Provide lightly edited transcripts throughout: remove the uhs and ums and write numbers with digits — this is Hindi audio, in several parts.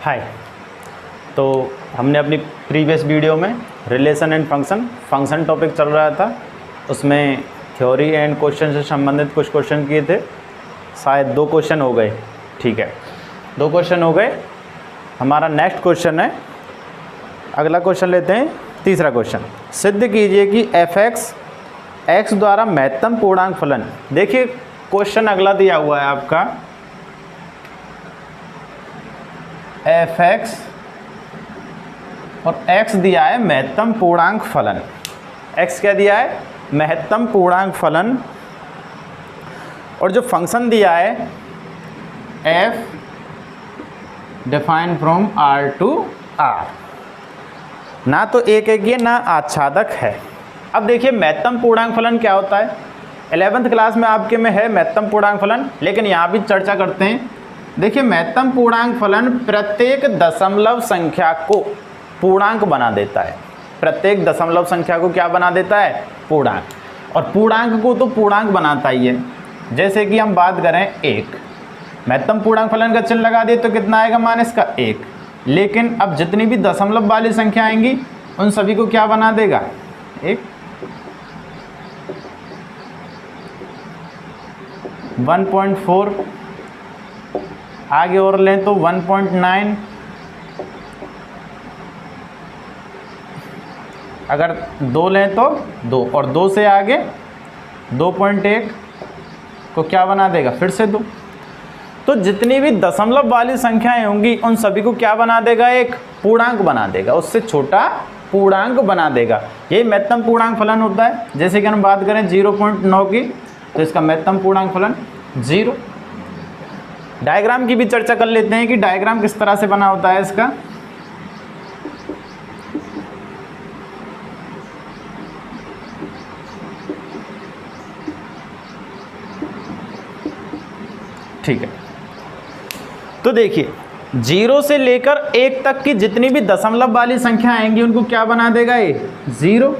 हाय। तो हमने अपनी प्रीवियस वीडियो में रिलेशन एंड फंक्शन टॉपिक चल रहा था, उसमें थ्योरी एंड क्वेश्चन से संबंधित कुछ क्वेश्चन किए थे। शायद 2 क्वेश्चन हो गए, ठीक है, 2 क्वेश्चन हो गए। हमारा नेक्स्ट क्वेश्चन है, अगला क्वेश्चन लेते हैं, तीसरा क्वेश्चन। सिद्ध कीजिए कि f(x) x द्वारा महत्तम पूर्णांक फलन। देखिए क्वेश्चन अगला दिया हुआ है आपका, f(x) और x दिया है महत्तम पूर्णांक फलन। x क्या दिया है? महत्तम पूर्णांक फलन। और जो फंक्शन दिया है f define from R to R, ना तो एक है ना आच्छादक है। अब देखिए महत्तम पूर्णांक फलन क्या होता है। 11th क्लास में आपके में है महत्तम पूर्णांक फलन, लेकिन यहाँ भी चर्चा करते हैं। देखिए महत्तम पूर्णांक फलन प्रत्येक दशमलव संख्या को पूर्णांक बना देता है। प्रत्येक दशमलव संख्या को क्या बना देता है? पूर्णांक। और पूर्णांक को तो पूर्णांक बनाता ही है। जैसे कि हम बात करें 1, महत्तम पूर्णांक फलन का चिन्ह लगा दिए तो कितना आएगा? मान इसका 1। लेकिन अब जितनी भी दशमलव वाली संख्या आएंगी उन सभी को क्या बना देगा? 1। 1.4, आगे और लें तो 1.9, अगर 2 लें तो 2, और 2 से आगे 2.1 को क्या बना देगा? फिर से 2। तो जितनी भी दशमलव वाली संख्याएं होंगी उन सभी को क्या बना देगा? एक पूर्णांक बना देगा, उससे छोटा पूर्णांक बना देगा। यही महत्तम पूर्णांक फलन होता है। जैसे कि हम बात करें 0.9 की, तो इसका महत्तम पूर्णांक फलन 0। डायग्राम की भी चर्चा कर लेते हैं कि डायग्राम किस तरह से बना होता है इसका। ठीक है, तो देखिए 0 से लेकर 1 तक की जितनी भी दशमलव वाली संख्या आएंगी उनको क्या बना देगा? ये 0।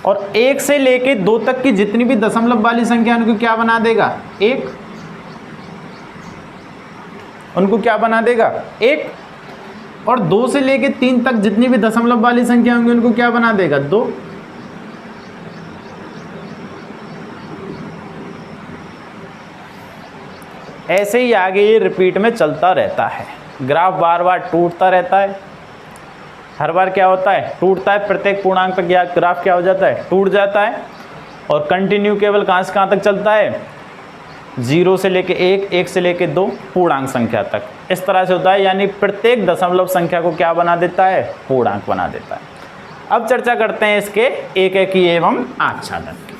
और 1 से लेके 2 तक की जितनी भी दशमलव वाली संख्या उनको क्या बना देगा? 1। उनको क्या बना देगा? 1। और 2 से लेके 3 तक जितनी भी दशमलव वाली संख्या होंगी उनको क्या बना देगा? 2। ऐसे ही आगे ये रिपीट में चलता रहता है। ग्राफ बार बार टूटता रहता है। हर बार क्या होता है? टूटता है। प्रत्येक पूर्णांक पर ग्राफ क्या हो जाता है? टूट जाता है। और कंटिन्यू केवल कहाँ से कहाँ तक चलता है? 0 से लेके 1, 1 से लेके 2 पूर्णांक संख्या तक। इस तरह से होता है, यानी प्रत्येक दशमलव संख्या को क्या बना देता है? पूर्णांक बना देता है। अब चर्चा करते हैं इसके एक एकी एवं आच्छादक की।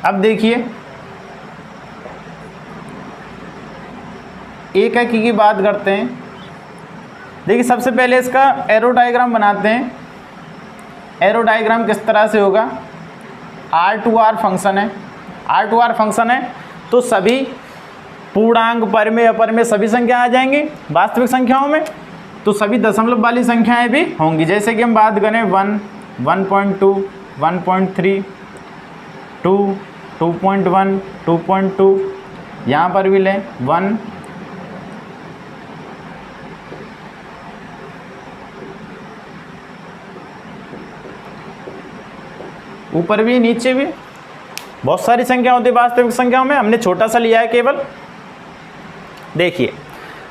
अब देखिए एक एकी की बात करते हैं। देखिए सबसे पहले इसका एरो डायग्राम बनाते हैं। एरो डायग्राम किस तरह से होगा? R to R फंक्शन है। R to R फंक्शन है तो सभी पूर्णांक परमेय अपरमेय सभी संख्या आ जाएंगी वास्तविक संख्याओं में, तो सभी दशमलव वाली संख्याएं भी होंगी। जैसे कि हम बात करें 1, 1.2, 1.3, 2, 2.1, 2.2, यहाँ पर भी लें 1, ऊपर भी नीचे भी बहुत सारी संख्या होती है वास्तविक संख्याओं में, हमने छोटा सा लिया है केवल। देखिए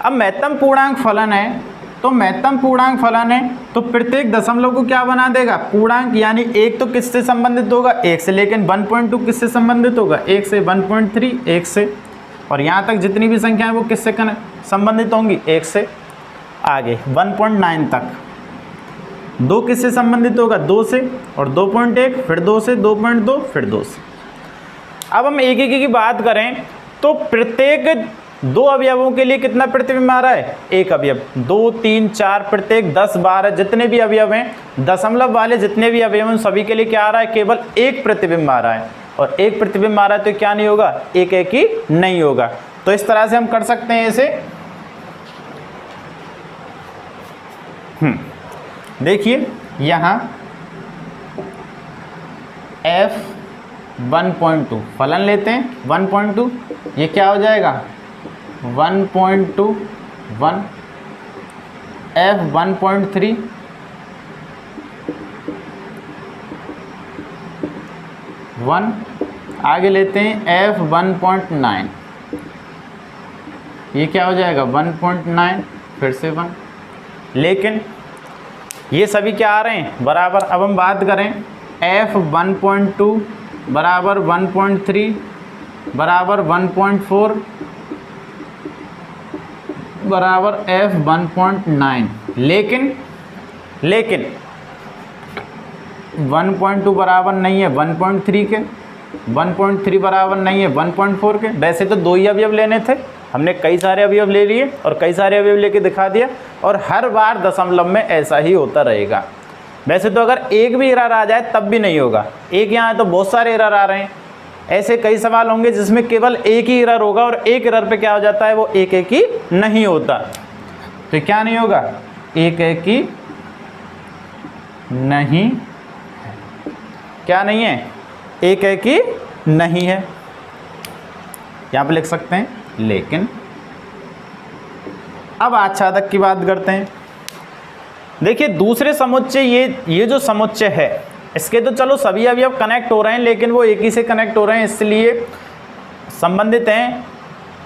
अब महत्तम पूर्णांक फलन है, तो महत्तम पूर्णांक फलन है तो प्रत्येक दशमलव को क्या बना देगा? पूर्णांक। यानी 1 तो किससे संबंधित होगा? 1 से। लेकिन 1.2 किससे संबंधित होगा? 1 से। 1.3 1 से। और यहाँ तक जितनी भी संख्याएं वो किससे संबंधित होंगी? 1 से। आगे 1.9 तक 2 किससे संबंधित होगा? 2 से। और 2.1 फिर 2 से, 2.2 फिर 2 से। अब हम एक की बात करें तो प्रत्येक 2 अवयवों के लिए कितना प्रतिबिंब आ रहा है? 1 अवयव। 2, 3, 4 प्रत्येक 10, 12 जितने भी अवयव हैं, दशमलव वाले जितने भी अवयव हैं सभी के लिए क्या आ रहा है? केवल 1 प्रतिबिंब आ रहा है। और 1 प्रतिबिंब आ रहा है तो क्या नहीं होगा? एक ही नहीं होगा। तो इस तरह से हम कर सकते हैं इसे। देखिए यहाँ f(1.2) फलन लेते हैं 1.2, ये क्या हो जाएगा 1.2 1, f(1.3) 1, आगे लेते हैं f(1.9), ये क्या हो जाएगा 1.9, फिर से 1। लेकिन ये सभी क्या आ रहे हैं बराबर। अब हम बात करें f(1.2) बराबर 1.3 बराबर 1.4 बराबर f(1.9), लेकिन 1.2 बराबर नहीं है 1.3 के, 1.3 बराबर नहीं है 1.4 के। वैसे तो दो ही अवयव लेने थे, हमने कई सारे अवयव ले लिए और कई सारे अवयव लेके दिखा दिया, और हर बार दशमलव में ऐसा ही होता रहेगा। वैसे तो अगर एक भी एरर आ जाए तब भी नहीं होगा, एक यहाँ तो बहुत सारे एरर आ रहे हैं। ऐसे कई सवाल होंगे जिसमें केवल एक ही एरर होगा और एक एरर पे क्या हो जाता है वो एक ही नहीं होता। तो क्या नहीं होगा, एक ही नहीं, क्या नहीं है, एक ही नहीं है, यहाँ पे लिख सकते हैं। लेकिन अब आच्छादक की बात करते हैं। देखिए दूसरे समुच्चय, ये जो समुच्चय है इसके तो चलो सभी अवयव कनेक्ट हो रहे हैं, लेकिन वो एक ही से कनेक्ट हो रहे हैं इसलिए संबंधित हैं,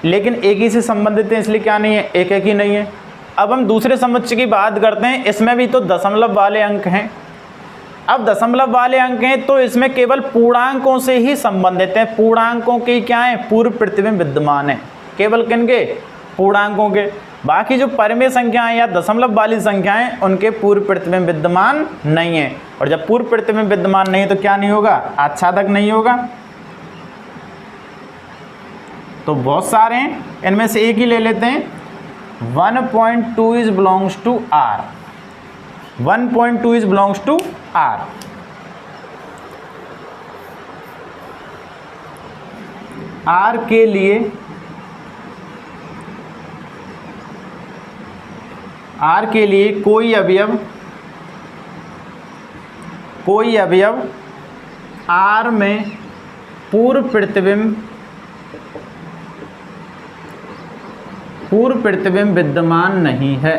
लेकिन एक ही से संबंधित हैं इसलिए क्या नहीं है, एक ही नहीं है। अब हम दूसरे समुच्चय की बात करते हैं, इसमें भी तो दशमलव वाले अंक हैं। अब दशमलव वाले अंक हैं तो इसमें केवल पूर्णांकों से ही संबंधित हैं। पूर्णांकों के क्या है, पूर्व प्रतिबिंब विद्यमान है, केवल किनके, पूर्णांकों के। बाकी जो परिमेय संख्याएं या दशमलव वाली संख्याएं उनके पूर्व प्रतिबिंब विद्यमान नहीं है, और जब पूर्व प्रतिबिंब विद्यमान नहीं है तो क्या नहीं होगा, आच्छादक नहीं होगा। तो बहुत सारे हैं, इनमें से एक ही ले लेते हैं। 1.2 is belongs to R, 1.2 is belongs to R। R के लिए कोई अवयव R में पूर्व प्रतिबिंब विद्यमान नहीं है,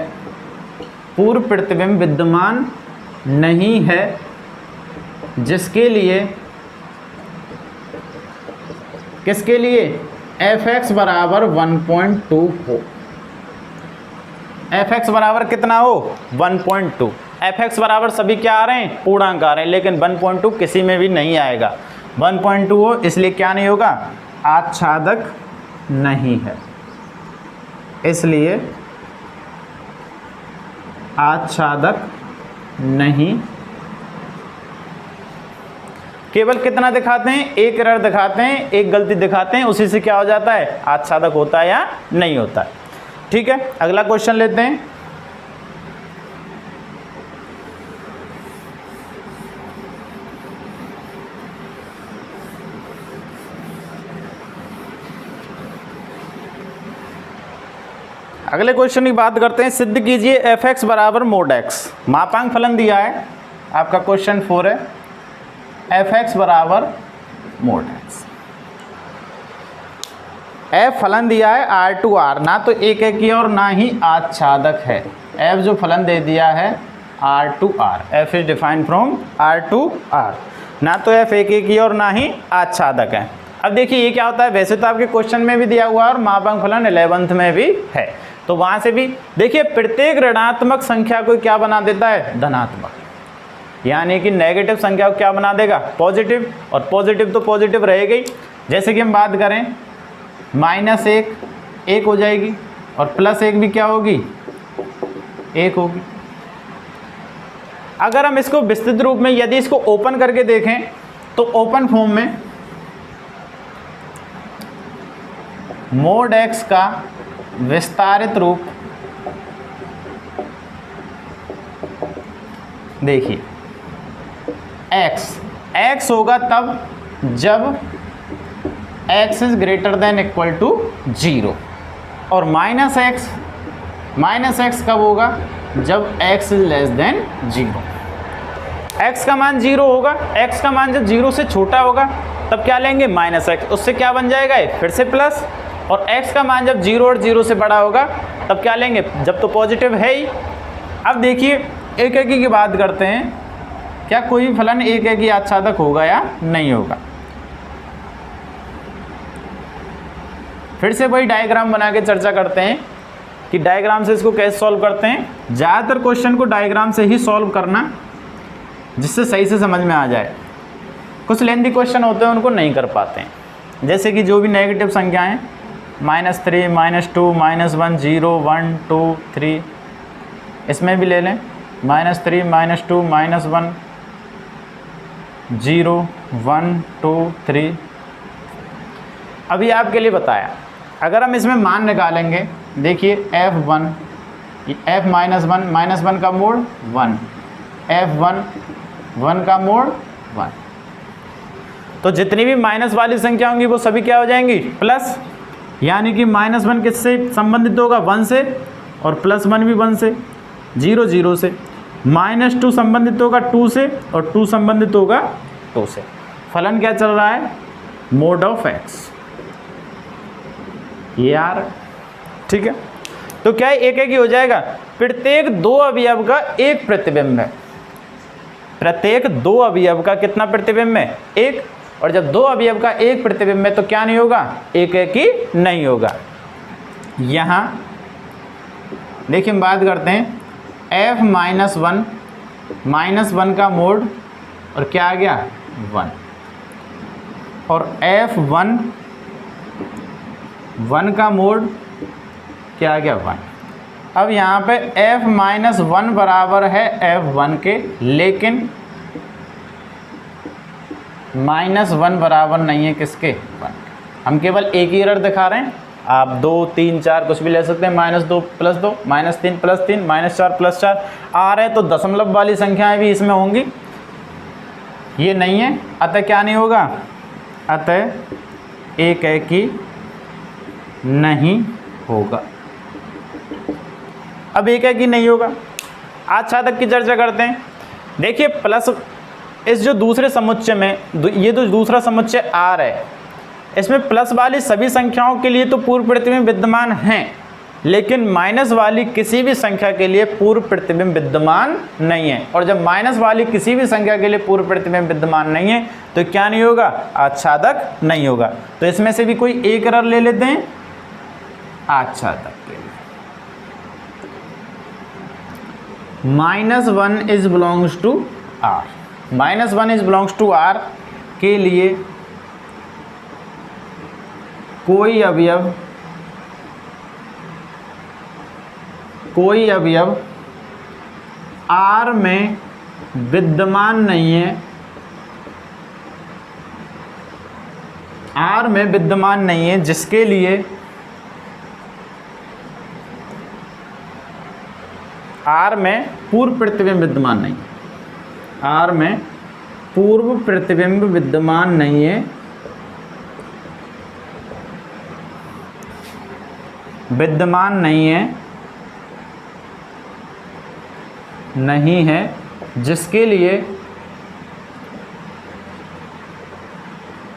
पूर्व प्रतिबिंब विद्यमान नहीं है, जिसके लिए किसके लिए f(x) बराबर 1.2 हो। f(x) बराबर कितना हो, 1.2। f(x) बराबर सभी क्या आ रहे हैं, पूर्णांक आ रहे हैं, लेकिन 1.2 किसी में भी नहीं आएगा। 1.2 हो इसलिए क्या नहीं होगा, आच्छादक नहीं है, इसलिए आच्छादक नहीं। केवल कितना दिखाते हैं, एक एरर दिखाते हैं, एक गलती दिखाते हैं, उसी से क्या हो जाता है, आच्छादक होता है या नहीं होता है। ठीक है, अगला क्वेश्चन लेते हैं। अगले क्वेश्चन की बात करते हैं। सिद्ध कीजिए f(x) बराबर mod x। मापांक फलन दिया है, आपका क्वेश्चन 4 है, f(x) बराबर mod x। f फलन दिया है R2R, ना तो एक ही और ना ही आच्छादक है। f जो फलन दे दिया है R2R, f is defined from R2R, ना तो f एक ही और ना ही आच्छादक है। अब देखिए ये क्या होता है, वैसे तो आपके क्वेश्चन में भी दिया हुआ है और मापांक फलन 11th में भी है, तो वहां से भी देखिए प्रत्येक ऋणात्मक संख्या को क्या बना देता है, धनात्मक, यानी कि नेगेटिव संख्या को क्या बना देगा, पॉजिटिव, और पॉजिटिव तो पॉजिटिव रहेगा ही। जैसे कि हम बात करें -1 1 हो जाएगी, और +1 भी क्या होगी, 1 होगी। अगर हम इसको विस्तृत रूप में यदि इसको ओपन करके देखें तो ओपन फॉर्म में mod x का विस्तारित रूप देखिए, x होगा तब जब x is greater than equal to 0, और -x कब होगा, जब x is less than 0। x का मान 0 होगा, x का मान जब 0 से छोटा होगा तब क्या लेंगे -x, उससे क्या बन जाएगा फिर से प्लस, और x का मान जब 0 और 0 से बड़ा होगा तब क्या लेंगे, जब तो पॉजिटिव है ही। अब देखिए एक एक की बात करते हैं, क्या कोई भी फलन एक एक ही आच्छादक होगा या नहीं होगा। फिर से वही डायग्राम बना के चर्चा करते हैं कि डायग्राम से इसको कैसे सॉल्व करते हैं। ज़्यादातर क्वेश्चन को डायग्राम से ही सॉल्व करना, जिससे सही से समझ में आ जाए। कुछ लेंथी क्वेश्चन होते हैं उनको नहीं कर पाते हैं, जैसे कि जो भी नेगेटिव संख्याएं -3 -2 -1 0 1 2 3, इसमें भी ले लें -3 -2 -1 0 1 2 3। अभी आपके लिए बताया, अगर हम इसमें मान निकालेंगे, देखिए f1 -1 का मोड़ 1, f1 1 का मोड़ 1, तो जितनी भी माइनस वाली संख्या होंगी वो सभी क्या हो जाएंगी प्लस, यानी कि -1 किससे संबंधित होगा 1 से, और +1 भी 1 से, 0 0 से, -2 संबंधित होगा 2 से, और 2 संबंधित होगा 2 से। फलन क्या चल रहा है, मोड ऑफ x, ये आ रहा है, ठीक है। तो क्या एक एक ही हो जाएगा, प्रत्येक दो अवयव का एक प्रतिबिंब है, प्रत्येक दो अवयव का कितना प्रतिबिंब है, एक, और जब दो अवयव का एक प्रतिबिंब है तो क्या नहीं होगा, एक एक ही नहीं होगा। यहाँ देखिए हम बात करते हैं f -1 का मोड, और क्या आ गया 1, और f1 1 का मोड क्या आ गया 1। अब यहाँ पे f -1 बराबर है f1 के, लेकिन -1 बराबर नहीं है किसके, 1। हम केवल एक ही एरर दिखा रहे हैं, आप 2 3 4 कुछ भी ले सकते हैं, -2 + 2 -3 + 3 -4 + 4 आ रहे, तो दशमलव वाली संख्याएं भी इसमें होंगी, ये नहीं है, अतः क्या नहीं होगा, अतः एक एक ही नहीं होगा। अब एक एक ही नहीं होगा, आच्छादक की चर्चा करते हैं। देखिए प्लस, इस जो दूसरे समुच्चय में, ये जो दूसरा समुच्चय R है, इसमें प्लस वाली सभी संख्याओं के लिए तो पूर्व प्रतिबिंब विद्यमान हैं, लेकिन माइनस वाली किसी भी संख्या के लिए पूर्व प्रतिबिंब विद्यमान नहीं है। और जब माइनस वाली किसी भी संख्या के लिए पूर्व प्रतिबिंब विद्यमान नहीं है तो क्या नहीं होगा, आच्छादक नहीं होगा। तो इसमें से भी कोई एक एरर ले लेते हैं आच्छादक के लिए। -1 is belongs to R, -1 is belongs to R के लिए कोई अवयव R में विद्यमान नहीं है, R में विद्यमान नहीं है, जिसके लिए R में पूर्व प्रतिबिंब विद्यमान नहीं है, R में पूर्व प्रतिबिंब विद्यमान नहीं है, विद्यमान नहीं है, जिसके लिए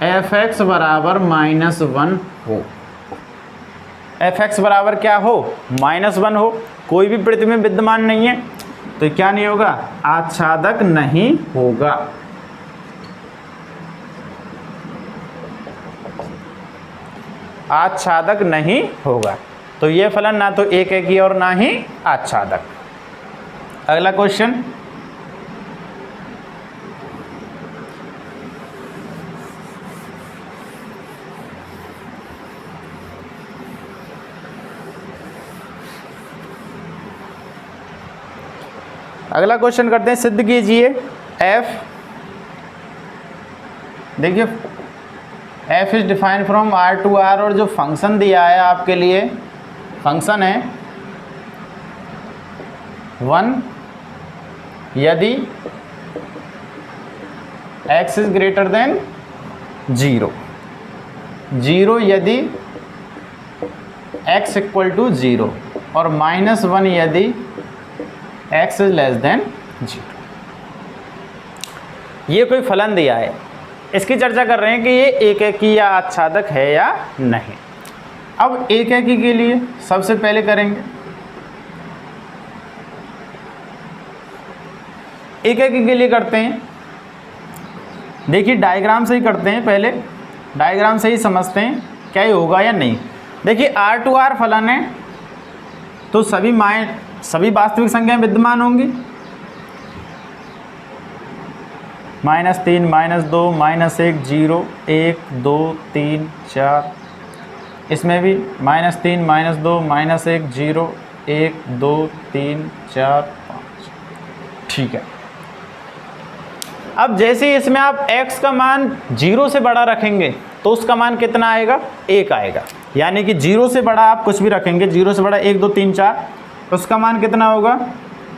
f(x) बराबर -1 हो। f(x) बराबर क्या हो, -1 हो। कोई भी प्रतिबिंब विद्यमान नहीं है तो क्या नहीं होगा, आच्छादक नहीं होगा। आच्छादक नहीं होगा, तो ये फलन ना तो एक एक ही और ना ही आच्छादक। अगला क्वेश्चन, अगला क्वेश्चन करते हैं, सिद्ध कीजिए f, देखिए f is defined from R to R, और जो फंक्शन दिया है आपके लिए, फंक्शन है 1 यदि x इज ग्रेटर देन 0, 0 यदि x इक्वल टू 0, और -1 यदि x इज लेस देन 0। ये कोई फलन दिया है, इसकी चर्चा कर रहे हैं कि ये एक एकी या आच्छादक है या नहीं। अब एक एकी के लिए सबसे पहले करेंगे, एक एकी के लिए करते हैं, देखिए डायग्राम से ही करते हैं, पहले डायग्राम से ही समझते हैं क्या ये होगा या नहीं। देखिए R2R फलन है तो सभी वास्तविक संख्याएं विद्यमान होंगी, -3, -2, -1, 0, 1, 2, 3, 4, इसमें भी -3, -2, -1, 0, 1, 2, 3, 4, 5। ठीक है, अब जैसे ही इसमें आप x का मान 0 से बड़ा रखेंगे तो उसका मान कितना आएगा, 1 आएगा। यानी कि 0 से बड़ा आप कुछ भी रखेंगे, 0 से बड़ा 1, 2, 3, 4, तो उसका मान कितना होगा,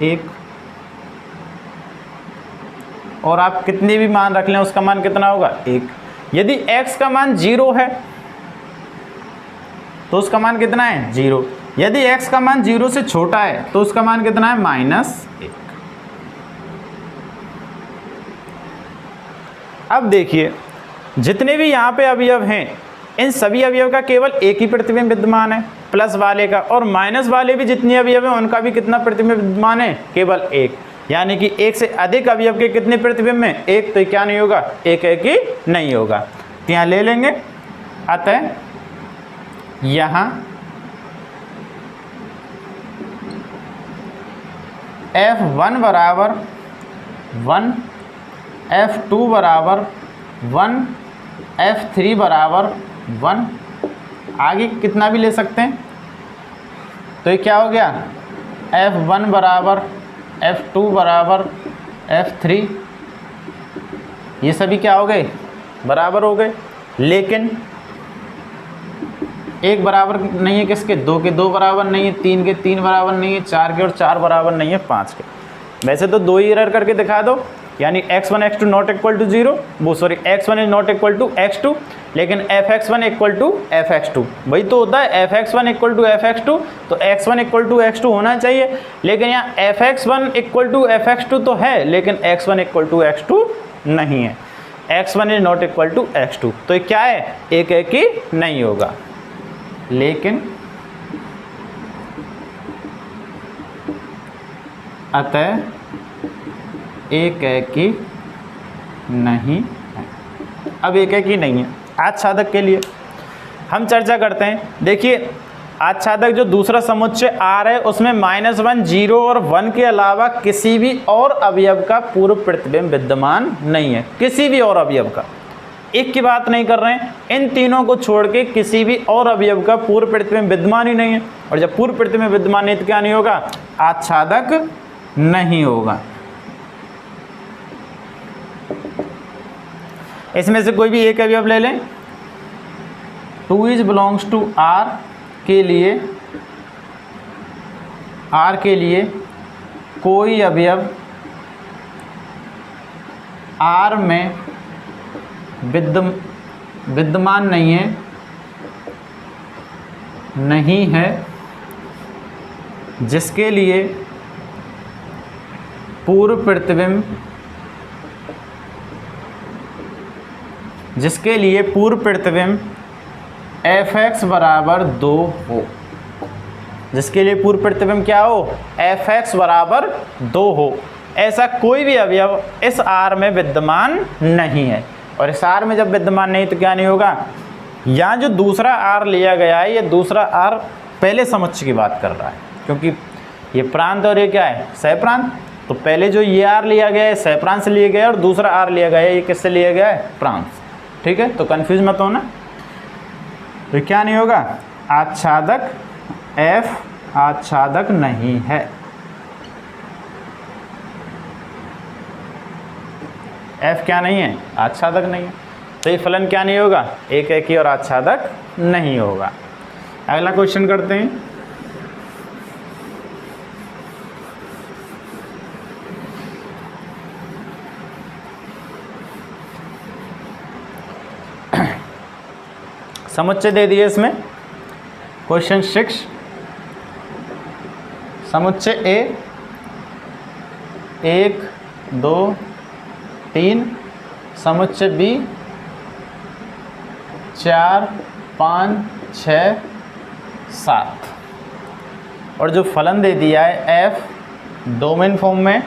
1। और आप कितने भी मान रख लें उसका मान कितना होगा, 1। यदि x का मान 0 है तो उसका मान कितना है, 0। यदि x का मान 0 से छोटा है तो उसका मान कितना है, -1। अब देखिए जितने भी यहाँ पे अवयव हैं, इन सभी अवयव का केवल एक ही प्रतिबिंब विद्यमान है, प्लस वाले का, और माइनस वाले भी जितने अवयव हैं उनका भी कितना प्रतिबिंब विद्यमान है, केवल एक। यानी कि एक से अधिक अवयव के कितने प्रतिबिंब हैं, एक, तो क्या नहीं होगा, एक ही नहीं होगा। तो यहाँ ले लेंगे, अतः यहाँ F1 बराबर 1, F2 बराबर 1, F3 बराबर 1, आगे कितना भी ले सकते हैं। तो ये क्या हो गया, F1 बराबर F2 बराबर F3, ये सभी क्या हो गए, बराबर हो गए। लेकिन एक बराबर नहीं है किसके, 2 के 2 बराबर नहीं है, 3 के 3 बराबर नहीं है, 4 के और 4 बराबर नहीं है 5 के। वैसे तो 2 ही एरर करके दिखा दो, यानी x1 x2 not equal to 0, वो sorry x1 is not equal to x2, लेकिन fx1 इक्वल टू fx2, वही तो होता है, fx1 इक्वल टू fx2, तो x1 इक्वल टू x2 होना चाहिए। लेकिन यहाँ fx1 इक्वल टू fx2 तो है, लेकिन x1 इक्वल टू x2 नहीं है, x1 is not equal to x2, तो ये क्या है, एक ही नहीं होगा। लेकिन अतः एक ही नहीं है। अब एक ही नहीं है, आच्छादक के लिए हम चर्चा करते हैं। देखिए आच्छादक जो दूसरा समुच्चय R है उसमें -1, 0 और 1 के अलावा किसी भी और अवयव का पूर्व प्रतिबिंब विद्यमान नहीं है, किसी भी और अवयव का, एक की बात नहीं कर रहे हैं, इन तीनों को छोड़ के किसी भी और अवयव का पूर्व प्रतिबिंब विद्यमान ही नहीं है। और जब पूर्व प्रतिबिंब विद्यमान नहीं तो क्या नहीं होगा, आच्छादक नहीं होगा। इसमें से कोई भी एक अवयव ले लें, 2 इज बिलोंग्स टू R के लिए कोई अवयव R में विद्यमान नहीं है जिसके लिए पूर्व प्रतिबिंब fx बराबर 2 हो, जिसके लिए पूर्व प्रतिबिंब क्या हो, fx बराबर 2 हो, ऐसा कोई भी अवयव इस R में विद्यमान नहीं है। और इस R में जब विद्यमान नहीं तो क्या नहीं होगा, यहाँ जो दूसरा R लिया गया है, ये दूसरा R पहले समुच्चय की बात कर रहा है, क्योंकि ये प्रांत और ये क्या है, सहप्रांत। तो पहले जो ये R लिया गया है सहप्रांत से लिया गया है, और दूसरा R लिया गया है ये किससे लिया गया है, प्रांत। ठीक है, तो कंफ्यूज मत होना। तो क्या नहीं होगा, आच्छादक F आच्छादक नहीं है, F क्या नहीं है, आच्छादक नहीं है। तो ये फलन क्या नहीं होगा, एक ही और आच्छादक नहीं होगा। अगला क्वेश्चन करते हैं। समुच्चय दे दिए इसमें, क्वेश्चन 6, समुच्चय A 1, 2, 3 समुच्चय बी 4 5 6 7 और जो फलन दे दिया है एफ डोमेन फॉर्म में,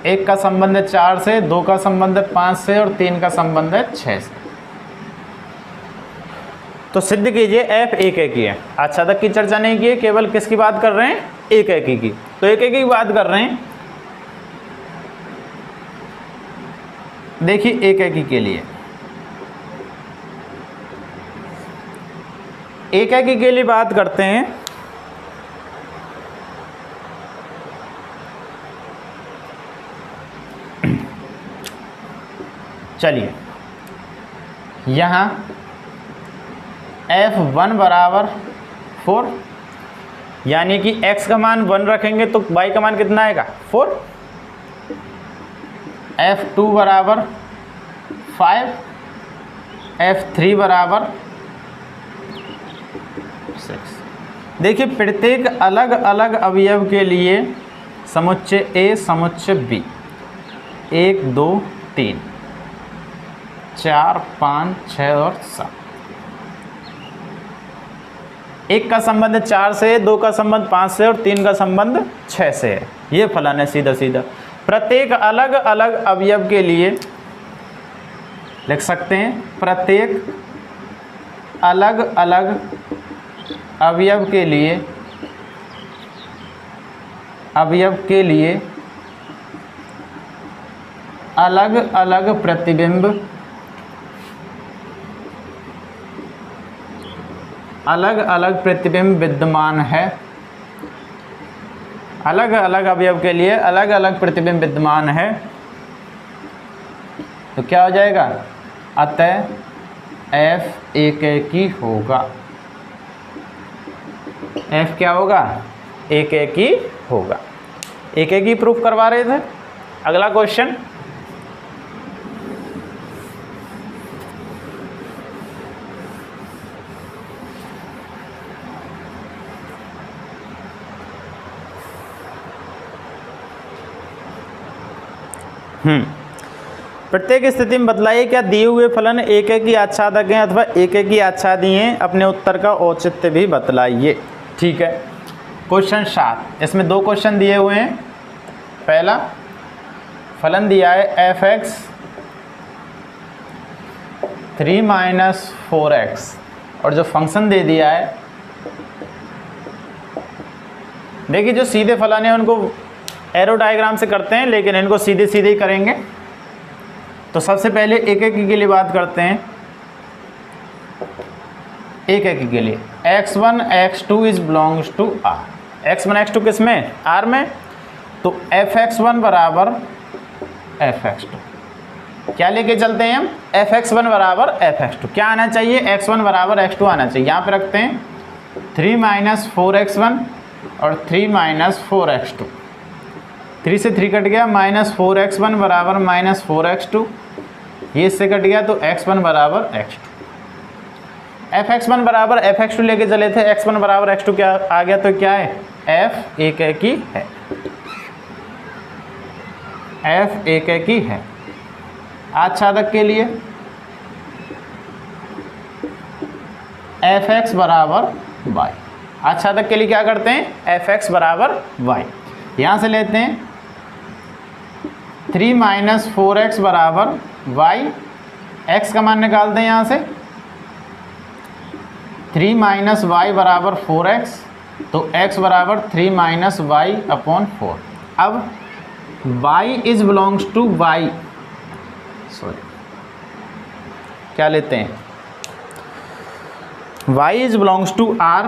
एक का संबंध है 4 से, 2 का संबंध है 5 से और 3 का संबंध है 6 से। तो सिद्ध कीजिए एफ एक एकी है। आच्छादक की चर्चा नहीं की है, केवल किसकी बात कर रहे हैं? एक एकी की। तो एक एकी की बात कर रहे हैं। देखिए एक एकी के लिए, एक एकी के लिए बात करते हैं। चलिए यहाँ f1 बराबर 4, यानी कि x का मान 1 रखेंगे तो y का मान कितना आएगा? 4। f2 बराबर 5, f3 बराबर 6। देखिए प्रत्येक अलग अलग अवयव के लिए समुच्चय A समुच्चय B 1 2 3 4 5 6 और 7, एक का संबंध 4 से, 2 का संबंध 5 से और 3 का संबंध 6 से है। ये फलन है सीधा सीधा। प्रत्येक अलग अलग अवयव के लिए लिख सकते हैं, प्रत्येक अलग अलग अवयव के लिए अलग अलग प्रतिबिंब, अलग अलग प्रतिबिंब विद्यमान है। अलग अलग अवयव के लिए अलग अलग प्रतिबिंब विद्यमान है। तो क्या हो जाएगा? अतः f एक एकी होगा। f क्या होगा? एक एकी होगा। एक एकी प्रूफ करवा रहे थे। अगला क्वेश्चन, प्रत्येक स्थिति में बतलाइए क्या दिए हुए फलन एक एकी आच्छादक हैं अथवा एक एकी आच्छादी हैं? अपने उत्तर का औचित्य भी बतलाइए। ठीक है, क्वेश्चन 7, इसमें 2 क्वेश्चन दिए हुए हैं। पहला फलन दिया है f(x) 3 - 4x और जो फंक्शन दे दिया है, देखिए जो सीधे फलन है उनको एरो डायग्राम से करते हैं, लेकिन इनको सीधे सीधे ही करेंगे। तो सबसे पहले एक एकी के लिए बात करते हैं। एक एकी के लिए x1 x2 is belongs to r। x1 x2 किस में? r में। तो fx1 बराबर fx2 क्या लेके चलते हैं हम? fx1 बराबर fx2। क्या आना चाहिए? x1 बराबर x2 आना चाहिए। यहाँ पे रखते हैं 3 - 4x1 और 3 - 4x2। 3 से 3 कट गया, -4x1 बराबर -4x2। ये इससे कट गया तो x1 बराबर x2। fx1 बराबर fx2 लेके चले थे, x1 बराबर x2 क्या आ गया? तो क्या है? f एक एकी है। f एक एकी है। आच्छादक के लिए fx बराबर y। आच्छादक के लिए क्या करते हैं? fx बराबर y। यहाँ से लेते हैं 3 - 4x बराबर y। x का मान निकालते हैं यहाँ से। 3 - y बराबर 4x, तो x बराबर 3 - y/4। अब y is belongs to y, sorry क्या लेते हैं? y is belongs to r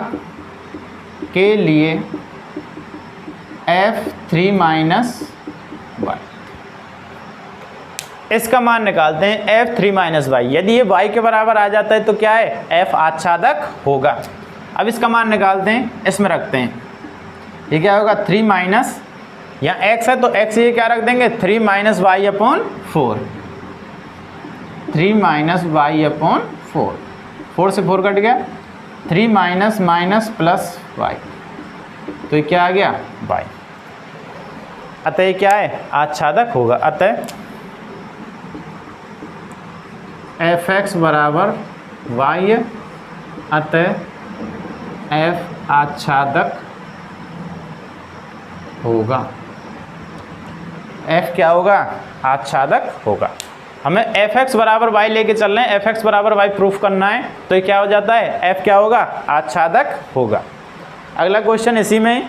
के लिए f 3 - y, इसका मान निकालते हैं f 3 - y। यदि ये y के बराबर आ जाता है तो क्या है? f आच्छादक होगा। अब इसका मान निकालते हैं, इसमें रखते हैं। ये क्या होगा? 3 यहाँ x है तो x ये क्या रख देंगे? 3 - y/4। 3 - y/4। 4 से 4 कट गया, 3 - प्लस y, तो ये क्या आ गया? y। अतः क्या है, आच्छादक होगा। अतः एफ एक्स बराबर वाई, अतः एफ आच्छादक होगा। एफ क्या होगा, आच्छादक होगा। हमें एफ एक्स बराबर वाई लेके चल रहे हैं, एफ एक्स बराबर वाई प्रूफ करना है, तो ये क्या हो जाता है, एफ क्या होगा, आच्छादक होगा। अगला क्वेश्चन इसी में,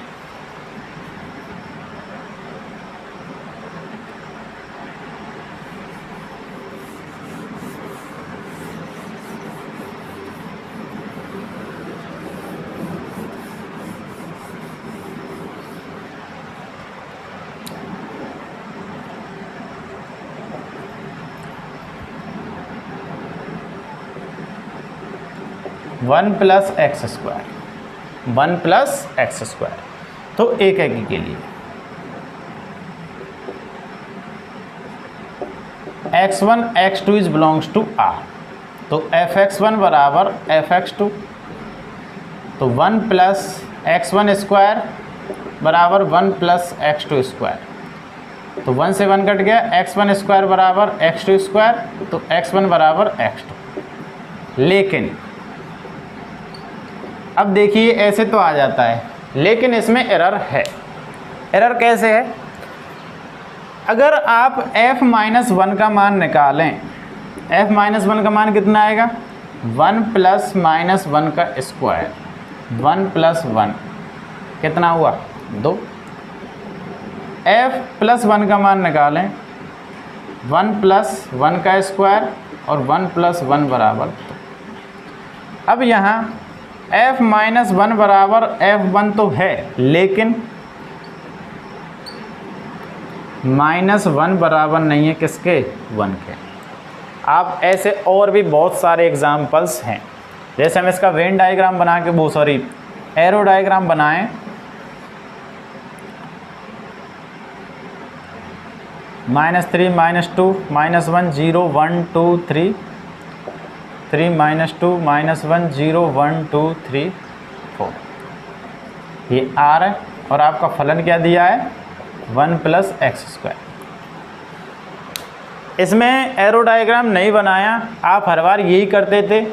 one plus X square, one plus X square, तो एक एक के लिए x1 x2 is belongs to r, तो एफ एक्स वन बराबर एफ एक्स टू, तो one plus X one square बराबर one plus X two square, तो वन से वन कट गया, एक्स वन स्क्वायर बराबर एक्स टू स्क्वायर, तो एक्स वन बराबर एक्स टू। लेकिन अब देखिए ऐसे तो आ जाता है, लेकिन इसमें एरर है। एरर कैसे है, अगर आप f माइनस वन का मान निकालें, f माइनस वन का मान कितना आएगा, वन प्लस माइनस वन का स्क्वायर, वन प्लस वन कितना हुआ, दो। f प्लस वन का मान निकालें, वन प्लस वन का स्क्वायर और वन प्लस वन बराबर दो। अब यहाँ f माइनस वन बराबर f1 तो है, लेकिन माइनस वन बराबर नहीं है किसके, वन के। आप ऐसे और भी बहुत सारे एग्जाम्पल्स हैं, जैसे हम इसका वेन डायग्राम बना के, वो सॉरी एरो डायग्राम बनाएं, minus three minus two minus one zero one two three, three minus two minus one zero one two three four, ये आर है, और आपका फलन क्या दिया है, वन प्लस एक्स स्क्वायर। इसमें एरो डायग्राम नहीं बनाया, आप हर बार यही करते थे,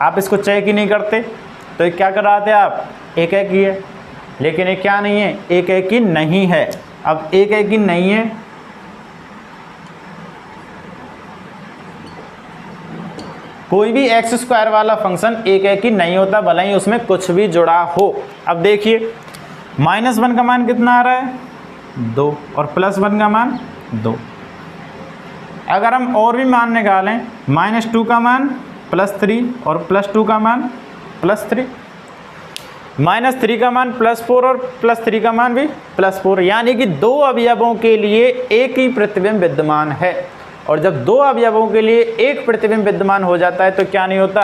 आप इसको चेक ही नहीं करते, तो ये क्या कर रहे थे आप, एक एक ही है, लेकिन ये क्या नहीं है, एक एक ही नहीं है। अब एक एक ही नहीं है, कोई भी एक्स स्क्वायर वाला फंक्शन एक एक ही नहीं होता, भले ही उसमें कुछ भी जुड़ा हो। अब देखिए माइनस वन का मान कितना आ रहा है, दो, और प्लस वन का मान दो। अगर हम और भी मान निकालें, माइनस टू का मान प्लस थ्री और प्लस टू का मान प्लस थ्री, माइनस थ्री का मान प्लस फोर और प्लस थ्री का मान भी प्लस फोर, यानी कि दो अवयवों के लिए एक ही प्रतिबिंब विद्यमान है। और जब दो अवयवों के लिए एक प्रतिबिंब विद्यमान हो जाता है तो क्या नहीं होता,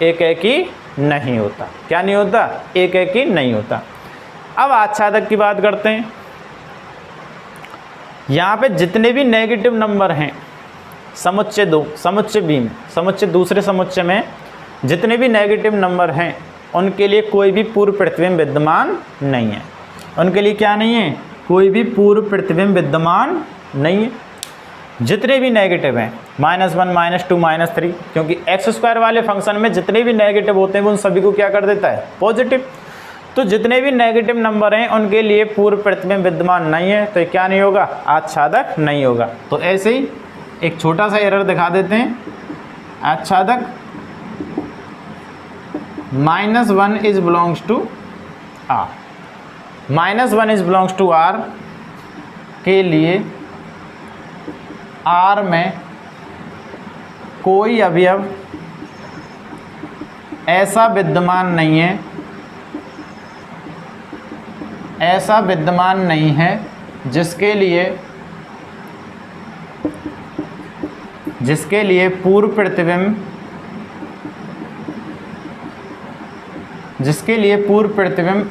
एक एक ही नहीं होता। क्या नहीं होता, एक एक ही नहीं होता। अब आच्छादक की बात करते हैं। यहाँ पे जितने भी नेगेटिव नंबर हैं समुच्चय दो, समुच्चय बी में, समुच्चय दूसरे समुच्चय में जितने भी नेगेटिव नंबर हैं उनके लिए कोई भी पूर्व प्रतिबिंब विद्यमान नहीं है। उनके लिए क्या नहीं है, कोई भी पूर्व प्रतिबिंब विद्यमान नहीं है। जितने भी नेगेटिव हैं, minus one minus two minus three, क्योंकि एक्स स्क्वायर वाले फंक्शन में जितने भी नेगेटिव होते हैं वो उन सभी को क्या कर देता है, पॉजिटिव। तो जितने भी नेगेटिव नंबर हैं उनके लिए पूर्व प्रतिबिंब विद्यमान नहीं है, तो क्या नहीं होगा, आच्छादक नहीं होगा। तो ऐसे ही एक छोटा सा एरर दिखा देते हैं। आच्छादक minus one is belongs to R, minus one is belongs to R के लिए आर में कोई अवयव ऐसा विद्यमान नहीं है, ऐसा विद्यमान नहीं है जिसके लिए पूर्व प्रतिबिंब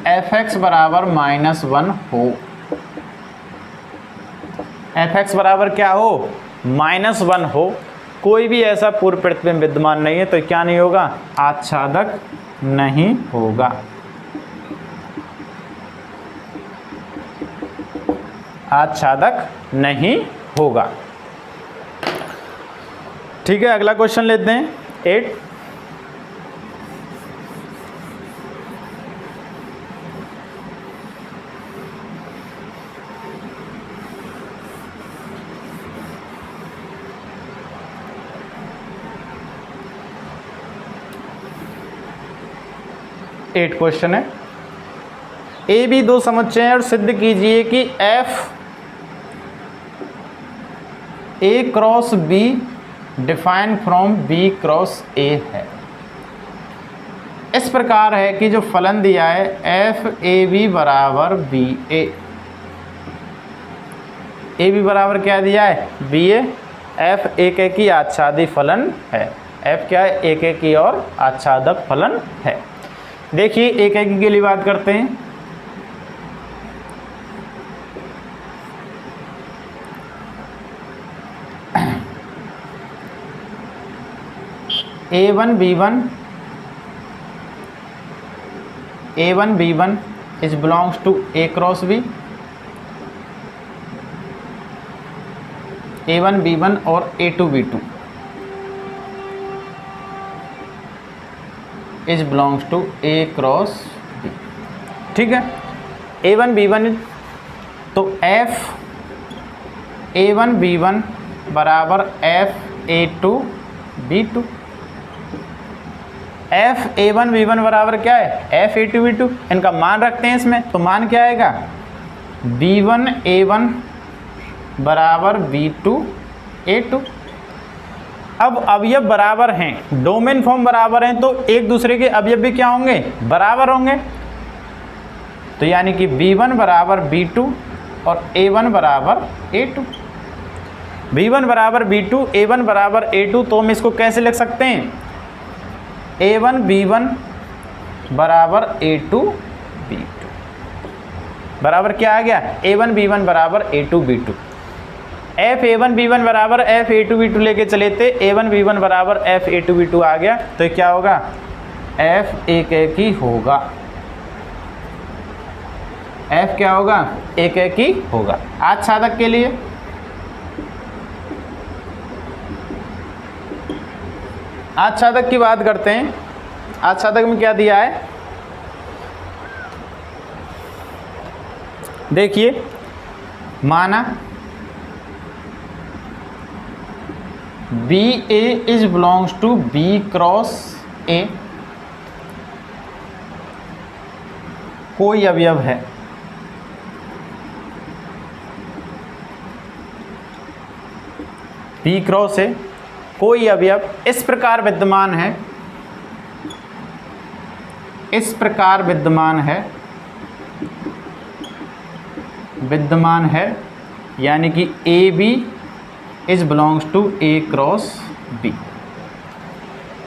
एफ एक्स बराबर माइनस वन हो। एफ एक्स बराबर क्या हो, माइनस वन हो। कोई भी ऐसा पूर्व प्रतिबिंब विद्यमान नहीं है, तो क्या नहीं होगा, आच्छादक नहीं होगा। आच्छादक नहीं होगा। ठीक है, अगला क्वेश्चन लेते हैं 8। क्वेश्चन है, ए बी दो समुच्चय हैं और सिद्ध कीजिए कि F A cross B define from B cross A है। इस प्रकार है कि जो फलन दिया है एफ ए बी बराबर बी ए बी बराबर क्या दिया है, बी ए। एफ एक की आच्छादी फलन है, एफ क्या है, एक की और आच्छादक फलन है। देखिए एक के लिए बात करते हैं। A1 B1 is belongs to A cross B। A1 B1 और A2 B2 is belongs to A cross B। ठीक है, A1 B1 तो F A1 B1 बराबर F A2 B2। F A one B one बराबर क्या है, F A two B two. इनका मान रखते हैं इसमें, तो मान क्या आएगा, बी वन ए वन बराबर बी टू ए टू। अब अवयव बराबर हैं, डोमेन फॉर्म बराबर हैं, तो एक दूसरे के अवयव भी क्या होंगे, बराबर होंगे। तो यानी कि बी वन बराबर बी टू और ए वन बराबर ए टू। बी वन बराबर बी टू, ए वन बराबर ए टू, तो हम इसको कैसे लिख सकते हैं, ए वन बी वन बराबर ए टू बी टू बराबर क्या आ गया, ए वन बी वन बराबर A two B two. F A one B one बराबर F A two B two लेके चले थे, ए वन बी वन बराबर F A two B two आ गया, तो क्या होगा, एफ एक ही होगा। एफ क्या होगा, एक ही होगा। आच्छादक के लिए आच्छादक की बात करते हैं। आच्छादक में क्या दिया है, देखिए, माना B A is belongs to B cross A, कोई अवयव है, बी क्रॉस ए कोई अवयव इस प्रकार विद्यमान है, इस प्रकार विद्यमान है, यानी कि A B is belongs to A cross B.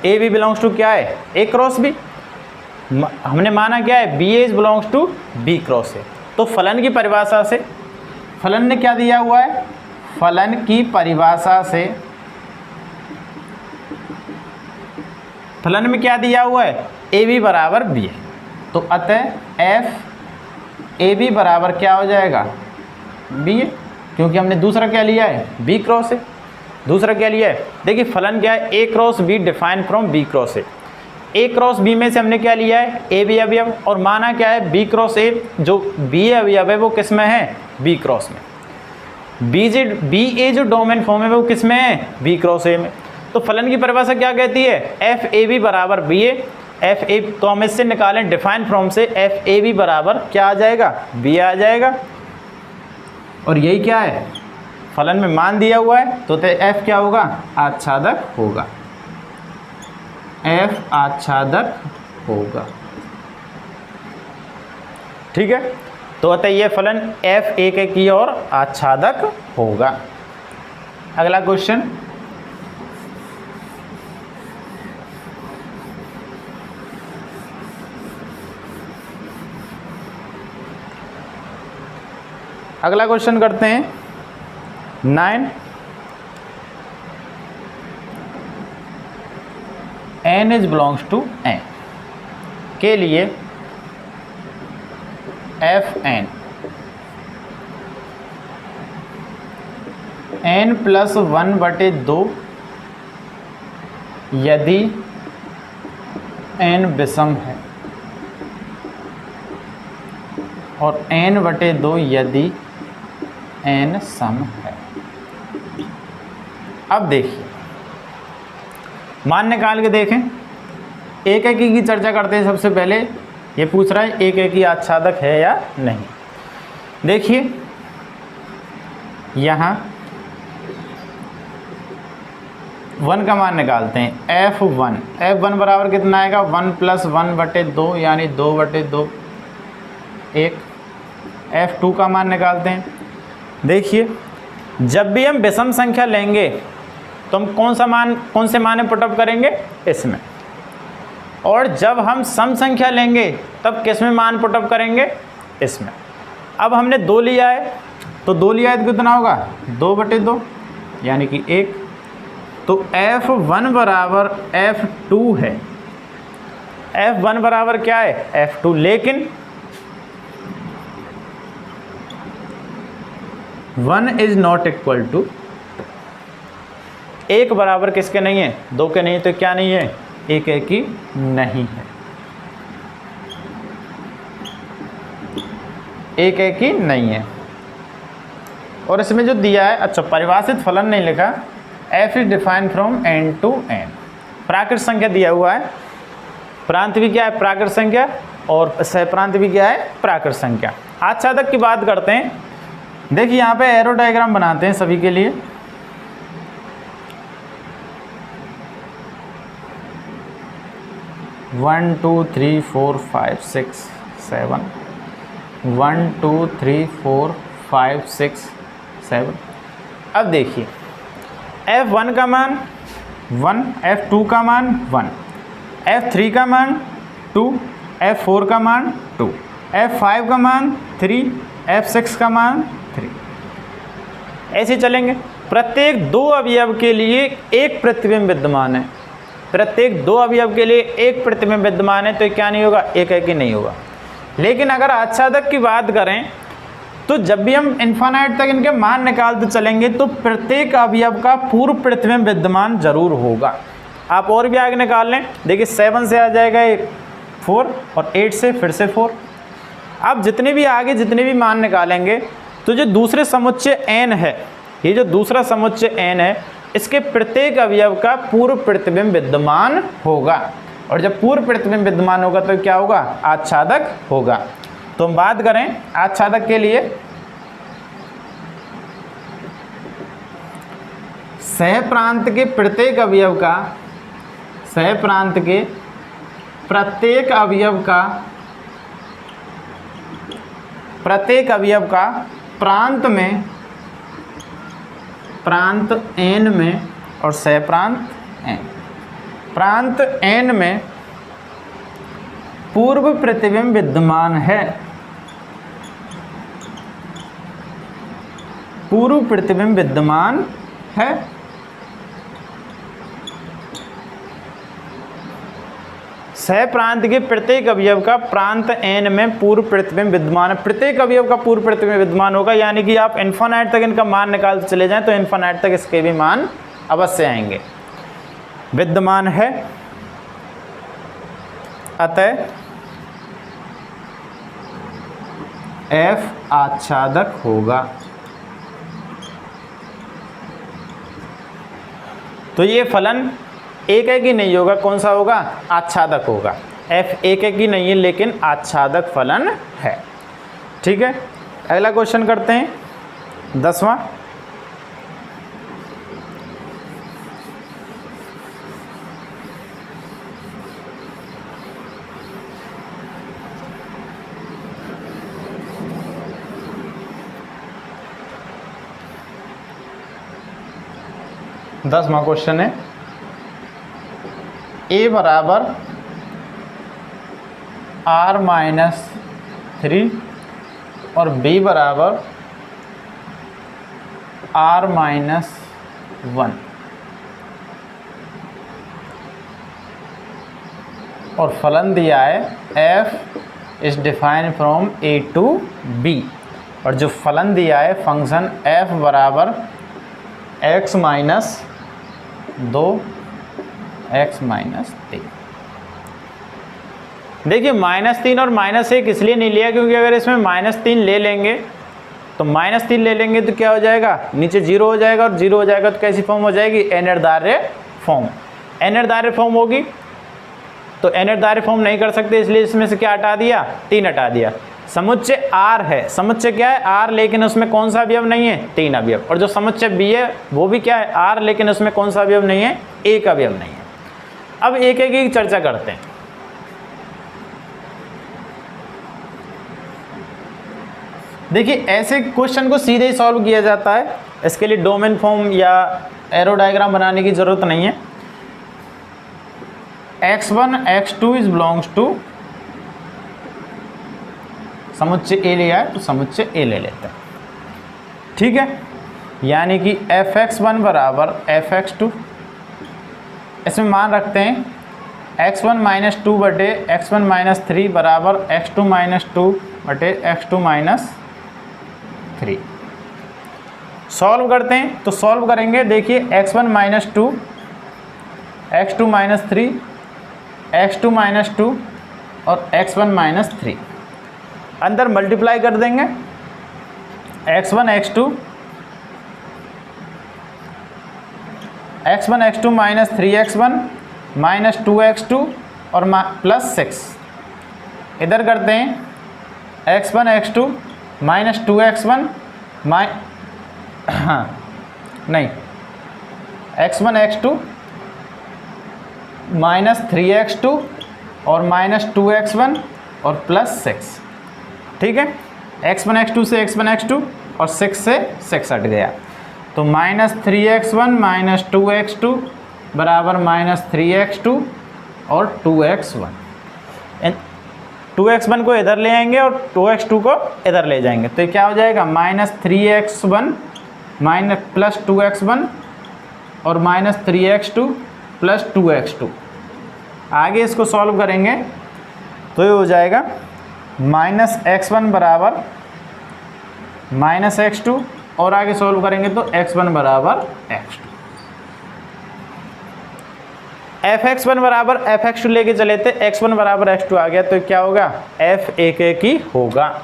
A B belongs to क्या है, ए क्रॉस बी। हमने माना क्या है, B A is belongs to B cross A. तो फलन की परिभाषा से, फलन ने क्या दिया हुआ है, फलन की परिभाषा से, फलन में क्या दिया हुआ है, ए बी बराबर बी है। तो अतः एफ ए बी बराबर क्या हो जाएगा, बी है, क्योंकि हमने दूसरा क्या लिया है, बी क्रॉस है। दूसरा क्या लिया है, देखिए फलन क्या है, A cross B define from B cross A. A cross B में से हमने क्या लिया है, ए बी अवयव, और माना क्या है, बी क्रॉस ए, जो बी अवयव है वो किस में है, बी क्रॉस में। बी ए जो डोमेन फॉर्म है वो किस में है, बी क्रॉस ए में। तो फलन की परिभाषा क्या कहती है, एफ ए बी बराबर बी ए। एफ ए, तो हम इससे निकालें डिफाइन फ्रॉम से, एफ ए बी बराबर क्या आ जाएगा, बी आ जाएगा। और यही क्या है, फलन में मान दिया हुआ है, तो एफ क्या होगा, आच्छादक होगा, एफ आच्छादक होगा। ठीक है, तो अतः ये फलन एफ एक की ओर आच्छादक होगा। अगला क्वेश्चन, अगला क्वेश्चन करते हैं 9। N is belongs to N के लिए एफ एन n+1/2 यदि n विषम है और n/2 यदि n सम है। अब देखिए मान निकाल के देखें। एक एकी की चर्चा करते हैं। सबसे पहले ये पूछ रहा है एक एकी आच्छादक है या नहीं। देखिए यहाँ 1 का मान निकालते हैं। F1 बराबर कितना आएगा 1+1/2 यानी 2/2 1। F2 का मान निकालते हैं। देखिए जब भी हम विषम संख्या लेंगे तो हम कौन से मान पुटअप करेंगे, इसमें। और जब हम सम संख्या लेंगे तब किस में मान पुटअप करेंगे, इसमें। अब हमने 2 लिया है तो 2 लिया है तो कितना होगा 2/2 यानी कि 1। तो F1 बराबर F2 है। F1 बराबर क्या है F2, लेकिन 1 इज नॉट इक्वल टू 1 बराबर किसके नहीं है 2 के नहीं, तो क्या नहीं है एक एकी नहीं है, एक एकी नहीं है। और इसमें जो दिया है, अच्छा परिभाषित फलन नहीं लिखा, f is defined from n to n। प्राकृत संख्या दिया हुआ है, प्रांत भी क्या है प्राकृत संख्या और सहप्रांत भी क्या है प्राकृत संख्या। आच्छादक की बात करते हैं। देखिए यहाँ पे एरो डायग्राम बनाते हैं सभी के लिए। One two three four five six seven 1 2 3 4 5 6 7। अब देखिए F1 का मान 1, F2 का मान 1, F3 का मान 2, F4 का मान 2, F5 का मान 3, F6 का मान 3। ऐसे चलेंगे। प्रत्येक 2 अवयव के लिए एक प्रतिबिंब विद्यमान है। प्रत्येक 2 अवयव के लिए एक प्रतिबिंब विद्यमान है, तो क्या नहीं होगा एक एकी नहीं होगा। लेकिन अगर आच्छादक की बात करें तो जब भी हम इन्फिनाइट तक इनके मान निकालते चलेंगे तो प्रत्येक अवयव का पूर्व प्रतिबिंब विद्यमान जरूर होगा। आप और भी आगे निकाल लें। देखिए 7 से आ जाएगा 4 और 8 से फिर से 4। आप जितने भी आगे जितने भी मान निकालेंगे तो जो दूसरे समुच्चय n है, ये जो दूसरा समुच्चय n है, इसके प्रत्येक अवयव का पूर्व प्रतिबिंब विद्यमान होगा। और जब पूर्व प्रतिबिंब विद्यमान होगा तो क्या होगा आच्छादक होगा। तो हम बात करें आच्छादक के लिए, सहप्रांत के प्रत्येक अवयव का, सहप्रांत के प्रत्येक अवयव का, प्रत्येक अवयव का प्रांत में, प्रांत n में और सहप्रांत n, प्रांत n में पूर्व प्रतिबिंब विद्यमान है। पूर्व प्रतिबिंब विद्यमान है। सहप्रांत के प्रत्येक अवयव का प्रांत n में पूर्व प्रतिबिंब विद्यमान है। प्रत्येक अवयव का पूर्व प्रतिबिंब विद्यमान होगा, यानी कि आप इन्फिनाइट तक इनका मान निकालते चले जाएं तो इन्फिनाइट तक इसके भी मान अवश्य आएंगे। विद्यमान है, अतः F आच्छादक होगा। तो ये फलन एक एकी नहीं होगा, कौन सा होगा आच्छादक होगा। F एक एकी नहीं है लेकिन आच्छादक फलन है। ठीक है, अगला क्वेश्चन करते हैं 10वां। दसवां क्वेश्चन है a बराबर r-3 और b बराबर r-1 और फलन दिया है f is defined from a to b। और जो फलन दिया है फंक्शन f बराबर x माइनस 2 x माइनस 3। देखिए -3 और -1 इसलिए नहीं लिया क्योंकि अगर इसमें -3 ले लेंगे तो -3 ले लेंगे तो क्या हो जाएगा, नीचे 0 हो जाएगा, और 0 हो जाएगा तो कैसी फॉर्म हो जाएगी, अनिर्धार्य फॉर्म। अनिर्धार्य फॉर्म होगी तो अनिर्धार्य फॉर्म नहीं कर सकते, इसलिए इसमें से क्या हटा दिया, 3 हटा दिया। समुच्चय R है, समुच्चय क्या है R, लेकिन उसमें कौन सा अवयव नहीं है, 3 अवयव। और जो समुच्चय B है वो भी क्या है R, लेकिन उसमें कौन सा अवयव नहीं है, 1 अवयव नहीं है। अब एक एक की चर्चा करते हैं। देखिए ऐसे क्वेश्चन को सीधे ही सॉल्व किया जाता है, इसके लिए डोमेन फॉर्म या एरो डायग्राम बनाने की जरूरत नहीं है। x1 x2 is belongs to, समुच्चय A लिया है तो समुच्चय A ले लेते हैं, ठीक है। यानी कि fx1 बराबर fx2, इसमें मान रखते हैं x1 माइनस 2 बटे x1 माइनस 3 बराबर x2 माइनस 2 बटे x2 माइनस 3। सॉल्व करते हैं तो सॉल्व करेंगे, देखिए x1 minus 2 x2 minus 3 x2 minus 2 और x1 माइनस 3, अंदर मल्टीप्लाई कर देंगे x1 x2 minus 3x1 minus 2x2 और प्लस 6। इधर करते हैं x1 x2 माइनस 2x1 नहीं x1 x2 माइनस 3x2 और माइनस 2x1 और प्लस 6, ठीक है। x1 x2 से x1 x2 और 6 से 6 हट गया, तो माइनस 3x1 माइनस 2x2 बराबर माइनस 3x2 और 2x1। 2x1 को इधर ले आएंगे और 2x2 को इधर ले जाएंगे, तो ये क्या हो जाएगा, minus 3x1 minus plus 2x1 और माइनस 3x2 प्लस 2x2। आगे इसको सॉल्व करेंगे तो ये हो जाएगा माइनस x1 बराबर माइनस x2, और आगे सॉल्व करेंगे तो x1 बराबर x2। fx1 बराबर fx2 लेके चले थे, x1 बराबर x2 आ गया, तो क्या होगा, f एक एक ही होगा।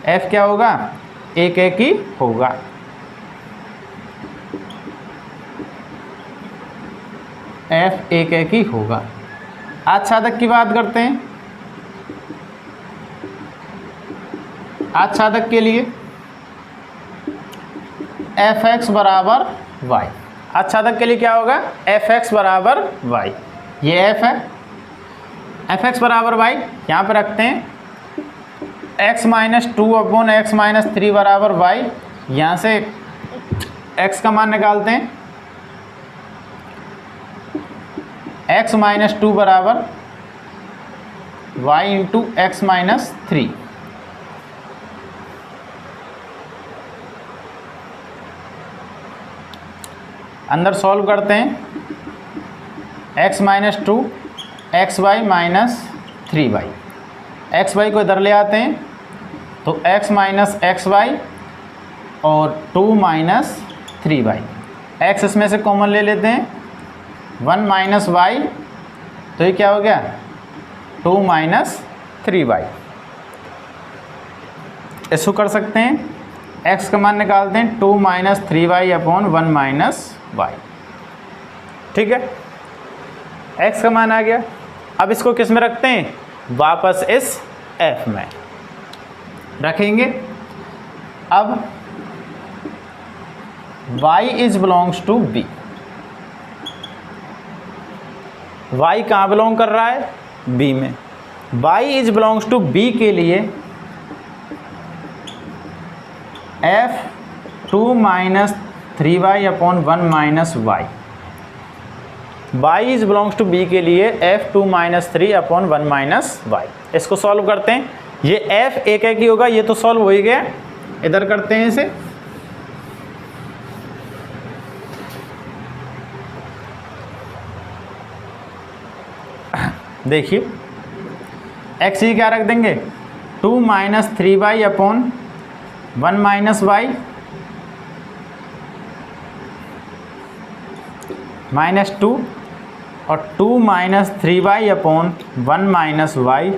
f क्या होगा, एक एक ही होगा। f एक एक ही होगा। आच्छादक की बात करते हैं। आच्छादक के लिए fx बराबर y, आच्छादक के लिए क्या होगा, fx बराबर y, ये f है, fx बराबर y यहाँ पे रखते हैं। x minus 2 upon x minus 3 बराबर y, यहाँ से x का मान निकालते हैं। x माइनस 2 बराबर y इंटू एक्स माइनस 3, अंदर सॉल्व करते हैं। x minus 2 X Y minus 3y, X Y को इधर ले आते हैं तो x माइनस एक्स वाई और 2 माइनस 3y, x इसमें से कॉमन ले लेते हैं, 1 माइनस वाई, तो ये क्या हो गया, 2 माइनस 3y। इसको कर सकते हैं, x का मान निकालते हैं, 2 minus 3y upon 1 minus y, ठीक है। x का मान आ गया। अब इसको किस में रखते हैं, वापस इस f में रखेंगे। अब y is belongs to b, y कहाँ बिलोंग कर रहा है, b में। y is belongs to b के लिए f 2 minus 3y upon 1 minus y, y is belongs to b के लिए f 2 minus 3 upon 1 minus y। इसको सॉल्व करते हैं, ये f एक एक ही होगा, ये तो सॉल्व हो ही गया। इधर करते हैं इसे, देखिए x ही क्या रख देंगे, 2 minus 3y upon 1 minus y, -2 और 2 minus 3y upon 1 minus y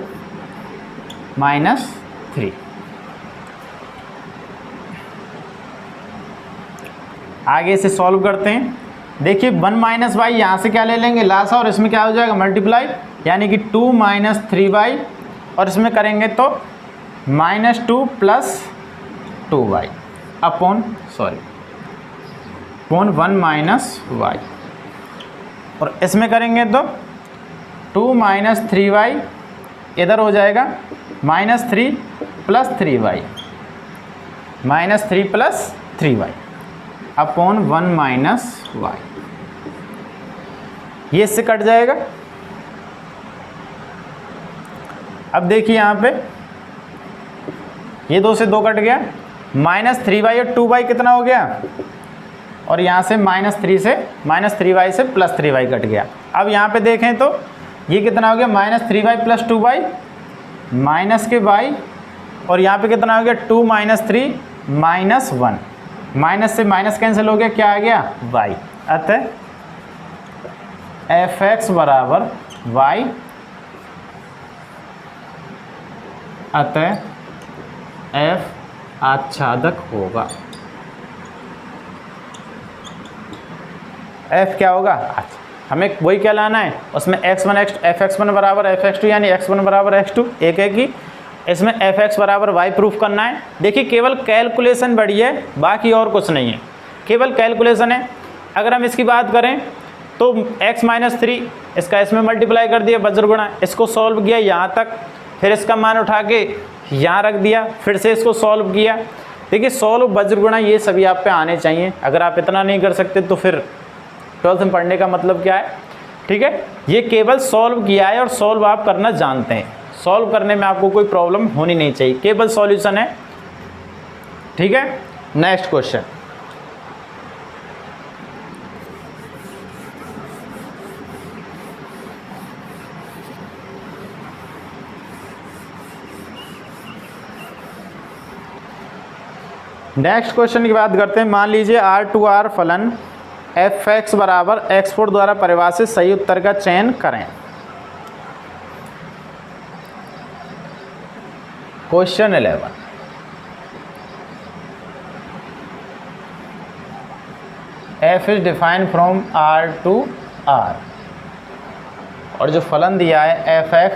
minus 3। आगे इसे सॉल्व करते हैं। देखिए 1 माइनस वाई यहाँ से क्या ले लेंगे, लासा, और इसमें क्या हो जाएगा, मल्टीप्लाई, यानी कि 2 माइनस 3y, और इसमें करेंगे तो -2 plus 2y upon 1 minus y, और इसमें करेंगे तो 2 माइनस 3y इधर हो जाएगा -3 plus 3y, -3 plus 3y upon 1 minus y। ये इससे कट जाएगा। अब देखिए यहाँ पे ये 2 से 2 कट गया, -3y और 2y कितना हो गया, और यहाँ से -3 से -3y से +3y कट गया। अब यहाँ पे देखें तो ये कितना हो गया, -3y प्लस 2y माइनस के y, और यहाँ पे कितना हो गया 2 माइनस 3 माइनस 1, माइनस से माइनस कैंसिल हो गया, क्या आ गया y। अतः f(x) बराबर y, अतः f आच्छादक होगा। f क्या होगा, अच्छा हमें वही क्या लाना है, उसमें x1 fx1 बराबर fx2 यानी x1 बराबर x2, एक है कि इसमें fx बराबर y प्रूफ करना है। देखिए केवल कैलकुलेशन बड़ी है, बाकी और कुछ नहीं है, केवल कैलकुलेशन है। अगर हम इसकी बात करें तो x माइनस 3 इसका इसमें मल्टीप्लाई कर दिया वज्रगुणा, इसको सॉल्व किया यहाँ तक, फिर इसका मान उठा के यहाँ रख दिया, फिर से इसको सॉल्व किया। देखिए सॉल्व वज्रगुणा ये सभी आप पे आने चाहिए, अगर आप इतना नहीं कर सकते तो फिर 12th में पढ़ने का मतलब क्या है, ठीक है। ये केवल सॉल्व किया है और सॉल्व आप करना जानते हैं, सॉल्व करने में आपको कोई प्रॉब्लम होनी नहीं चाहिए, केवल सॉल्यूशन है, ठीक है। नेक्स्ट क्वेश्चन, नेक्स्ट क्वेश्चन की बात करते हैं। मान लीजिए R2R फलन fx बराबर x4 द्वारा परिभाषित सही उत्तर का चयन करें। Question 11, f is defined from R to R, और जो फलन दिया है fx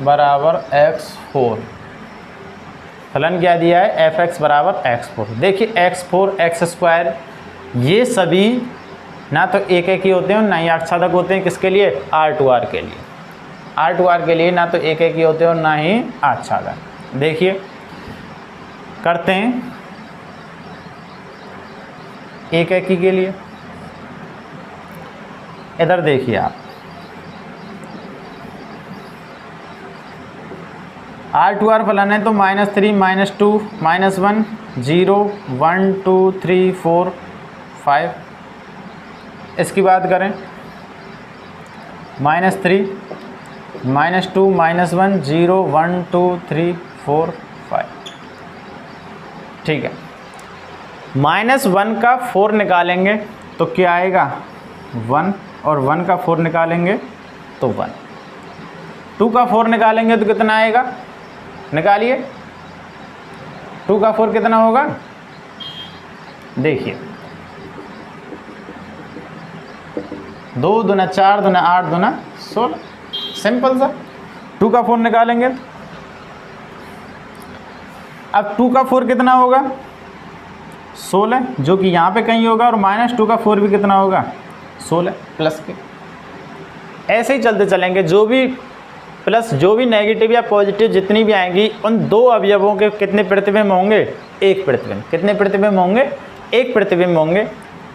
बराबर x4, फलन क्या दिया है, fx बराबर x4। देखिए x4 x², ये सभी ना तो एक ही होते हैं ना ही आच्छादक होते हैं, किसके लिए, R2R के लिए, R2R के लिए ना तो एक ही होते हैं और ना ही आच्छादक। देखिए करते हैं एक ही के लिए, इधर देखिए आप R2R फलन है तो -3 -2 -1 0 1 2 3 4 5। इसकी बात करें -3 -2 -1 0 1 2 3 4 5, ठीक है। -1 का 4 निकालेंगे तो क्या आएगा 1, और 1 का 4 निकालेंगे तो 1, 2 का 4 निकालेंगे तो कितना आएगा, निकालिए 2 का 4 कितना होगा, देखिए 2 दूना 4 दूना 8 दूना 16, सिंपल सा। 2 का 4 निकालेंगे, अब 2 का 4 कितना होगा 16, जो कि यहाँ पे कहीं होगा, और -2 का 4 भी कितना होगा 16 प्लस के। ऐसे ही चलते चलेंगे, जो भी प्लस जो भी नेगेटिव या पॉजिटिव जितनी भी आएंगी उन दो अवयवों के कितने प्रतिबिंब होंगे, एक प्रतिबिंब। कितने प्रतिबिंब होंगे, एक प्रतिबिंब होंगे।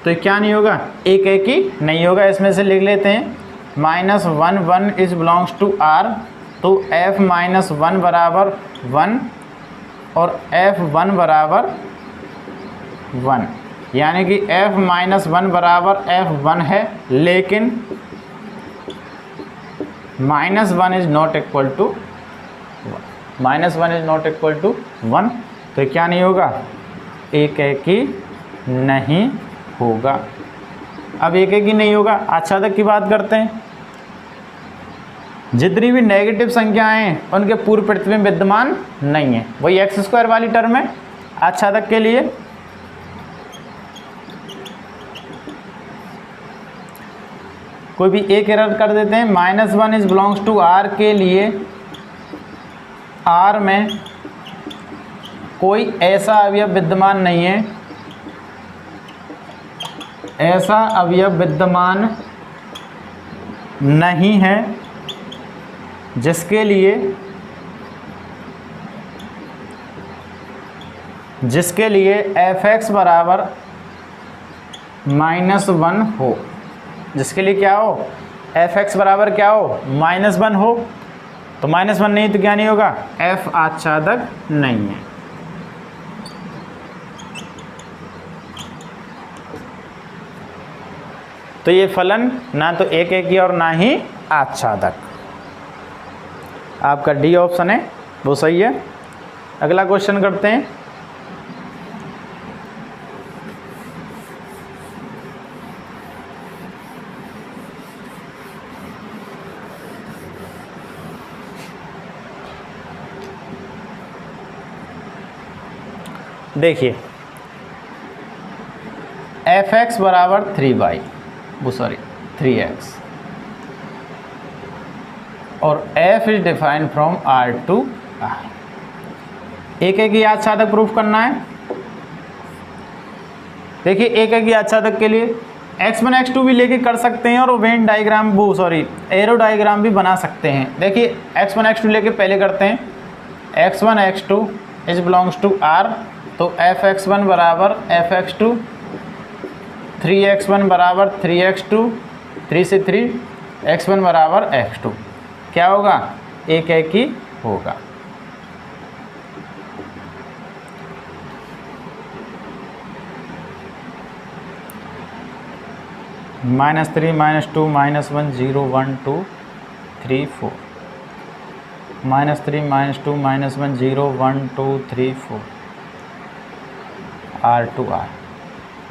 तो क्या नहीं होगा, एक ही नहीं होगा। इसमें से लिख लेते हैं -1 1 इज बिलोंग्स टू R, तो f-1 बराबर 1 और f1 बराबर 1, यानी कि f-1 बराबर f1 है, लेकिन -1 is not equal to 1, -1 is not equal to 1। तो क्या नहीं होगा, एक ही नहीं होगा। अब एक एक ही नहीं होगा। आच्छादक की बात करते हैं, जितनी भी नेगेटिव संख्याएं हैं उनके पूर्व प्रतिबिंब विद्यमान नहीं है, वही एक्स स्क्वायर वाली टर्म है आच्छादक के लिए। कोई भी एक एरर कर देते हैं, -1 इज बिलोंग्स टू आर के लिए आर में कोई ऐसा अवयव विद्यमान नहीं है, ऐसा अवयव विद्यमान नहीं है जिसके लिए f(x) बराबर -1 हो, जिसके लिए क्या हो, f(x) बराबर क्या हो, -1 हो। तो -1 नहीं तो क्या नहीं होगा, f आच्छादक नहीं है। तो ये फलन ना तो एक एक ही और ना ही आच्छादक। आपका डी ऑप्शन है वो सही है। अगला क्वेश्चन करते हैं। देखिए f(x) बराबर 3y, वो सॉरी 3x, और f is defined from R to R। एक एक ही आच्छादक प्रूफ करना है। देखिए एक एक ही आच्छादक के लिए x1 x2 भी लेके कर सकते हैं, और वेन डायग्राम वो सॉरी एरो डायग्राम भी बना सकते हैं। देखिए x1 x2 लेके पहले करते हैं, x1 x2 is belongs to R, तो f(x1) बराबर f(x2), 3x1 बराबर 3x2, 3 से 3, x1 बराबर x2, क्या होगा, एक एक ही होगा। -3 -2 -1 0 1 2 3 4, -3 -2 -1 0 1 2 3 4, R टू R।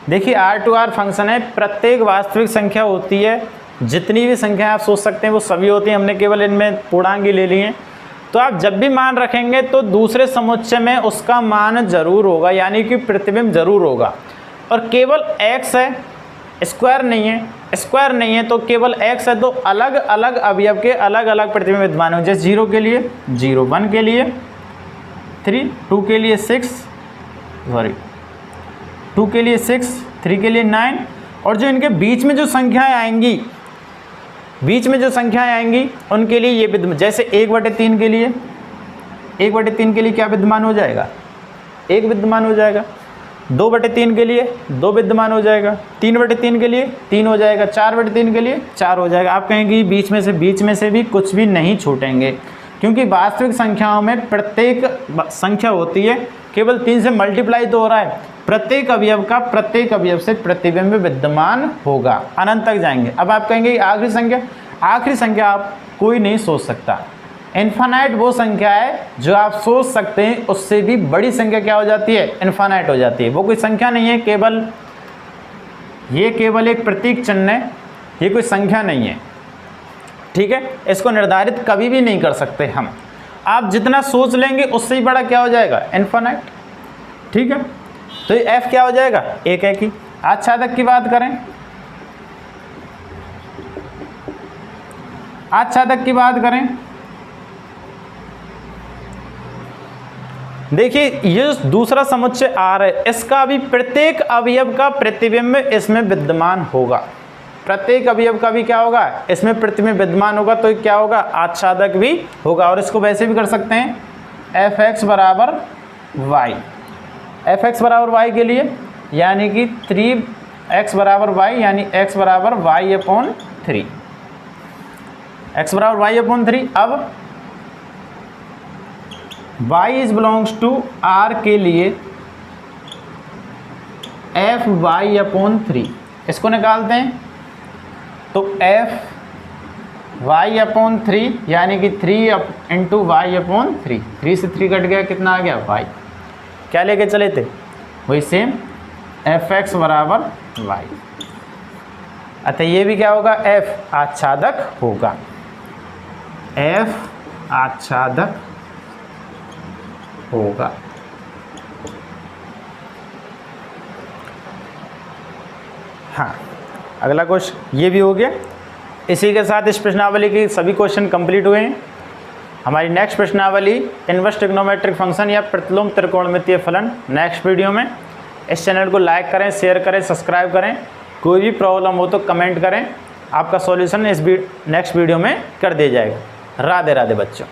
देखिए R टू R फंक्शन है, प्रत्येक वास्तविक संख्या होती है, जितनी भी संख्या आप सोच सकते हैं वो सभी होती हैं, हमने केवल इनमें पूर्णांक ही ले लिए हैं। तो आप जब भी मान रखेंगे तो दूसरे समुच्चय में उसका मान जरूर होगा, यानी कि प्रतिबिंब जरूर होगा। और केवल x है, स्क्वायर नहीं है, स्क्वायर नहीं है तो केवल x है, तो अलग अलग अवयव के अलग अलग प्रतिबिंब विद्यमान होंगे। जैसे 0 के लिए 0, 1 के लिए 3, 2 के लिए 6, सॉरी 2 के लिए 6, 3 के लिए 9, और जो इनके बीच में जो संख्याएं आएंगी, बीच में जो संख्याएं आएंगी उनके लिए ये विद्यमान, जैसे 1/3 के लिए, 1/3 के लिए क्या विद्यमान हो जाएगा, 1 विद्यमान हो जाएगा। 2/3 के लिए 2 विद्यमान हो जाएगा, 3/3 के लिए 3 हो जाएगा, 4/3 के लिए 4 हो जाएगा। आप कहेंगे बीच में से भी कुछ भी नहीं छूटेंगे, क्योंकि वास्तविक संख्याओं में प्रत्येक संख्या होती है, केवल 3 से मल्टीप्लाई तो हो रहा है, प्रत्येक अवयव का प्रत्येक अवयव से प्रतिबिंब विद्यमान होगा, अनंत तक जाएंगे। अब आप कहेंगे आखिरी संख्या आप कोई नहीं सोच सकता। इन्फानाइट वो संख्या है जो आप सोच सकते हैं, उससे भी बड़ी संख्या क्या हो जाती है, इन्फानाइट हो जाती है। वो कोई संख्या नहीं है, ये केवल एक प्रतीक चिन्ह है, ये कोई संख्या नहीं है, ठीक है। इसको निर्धारित कभी भी नहीं कर सकते हम। आप जितना सोच लेंगे उससे ही बड़ा क्या हो जाएगा, इन्फानाइट, ठीक है। तो ये f क्या हो जाएगा, एक एक ही। आच्छादक की बात करें, आच्छादक की बात करें, देखिए ये दूसरा समुच्चय R है, इसका भी प्रत्येक अवयव का प्रतिबिंब इसमें विद्यमान होगा, प्रत्येक अवयव का भी क्या होगा, इसमें प्रतिबिंब विद्यमान होगा, तो क्या होगा, आच्छादक भी होगा। और इसको वैसे भी कर सकते हैं, f(x) बराबर y, f(x) बराबर y के लिए यानी कि 3x बराबर y, यानी x बराबर y/3, x बराबर y/3। अब y is belongs to R के लिए f(y/3), इसको निकालते हैं, तो f(y/3) यानी कि 3 × y/3, 3 से 3 कट गया, कितना आ गया, y। क्या लेके चले थे, वही सेम f(x) बराबर y। अतः ये भी क्या होगा, एफ आच्छादक होगा, एफ आच्छादक होगा। हाँ, अगला क्वेश्चन ये भी हो गया। इसी के साथ इस प्रश्नावली के सभी क्वेश्चन कंप्लीट हुए हैं। हमारी नेक्स्ट प्रश्नावली इनवर्स ट्रिग्नोमेट्रिक फंक्शन या प्रतिलोम त्रिकोणमितीय फलन नेक्स्ट वीडियो में। इस चैनल को लाइक करें, शेयर करें, सब्सक्राइब करें। कोई भी प्रॉब्लम हो तो कमेंट करें, आपका सॉल्यूशन इस नेक्स्ट वीडियो में कर दिया जाएगा। राधे राधे बच्चों।